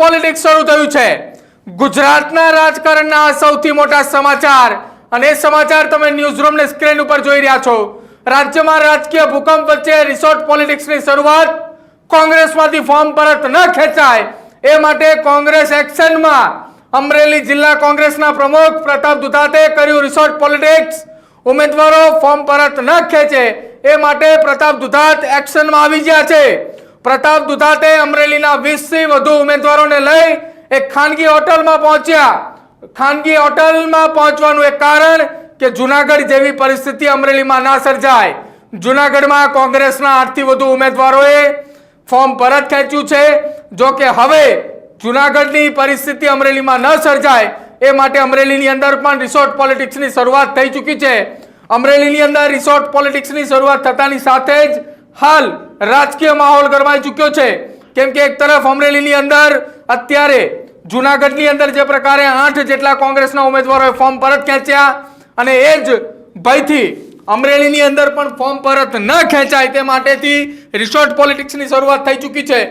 Politics શરૂ થયું છે। ગુજરાતના રાજકારણના સૌથી મોટા સમાચાર અને એ સમાચાર તમે ન્યૂઝરૂમની સ્ક્રીન ઉપર જોઈ રહ્યા છો। રાજ્યમાં રાજકીય ભૂકંપ વચ્ચે રિસોર્ટ પોલિટિક્સની શરૂઆત। કોંગ્રેસમાંથી ફોર્મ પરત ન ખેંચાય એ માટે કોંગ્રેસ એક્શનમાં। અમરેલી જિલ્લા કોંગ્રેસના પ્રમુખ પ્રતાપ દુધાતે કર્યું રિસોર્ટ પોલિટિક્સ। ઉમેદવારો ફોર્મ પરત ન ખેંચે એ માટે પ્રતાપ દુધાત એક્શનમાં આવી ગયા છે। પ્રતાપ દુધાતે અમરેલીના 20 થી વધુ ઉમેદવારોને લઈ એક ખાનગી હોટલમાં પહોંચ્યા। ખાનગી હોટલમાં પહોંચવાનું એક કારણ કે જૂનાગઢ જેવી પરિસ્થિતિ અમરેલીમાં ના સર્જાય। જૂનાગઢમાં કોંગ્રેસના 8 થી વધુ ઉમેદવારોએ ફોર્મ પરત ખેંચ્યું છે। જો કે હવે જૂનાગઢની પરિસ્થિતિ અમરેલીમાં ન સર્જાય એ માટે અમરેલીની અંદર પણ રિસોર્ટ પોલિટિક્સની શરૂઆત થઈ ચૂકી છે। અમરેલીની અંદર રિસોર્ટ પોલિટિક્સની શરૂઆત થતાની સાથે જ હાલ રાજકીય માહોલ ગરમાઈ ચૂક્યો છે। કેમ કે એક તરફ અમરેલીની અંદર અત્યારે જૂનાગઢની અંદર જે પ્રકારે 8 જેટલા કોંગ્રેસના ઉમેદવારોએ ફોર્મ પરત ખેંચ્યા અને એ જ ભયથી અમરેલીની અંદર પણ ફોર્મ પરત ન ખેંચાય તે માટેથી રિસોર્ટ પોલિટિક્સની શરૂઆત થઈ ચૂકી છે।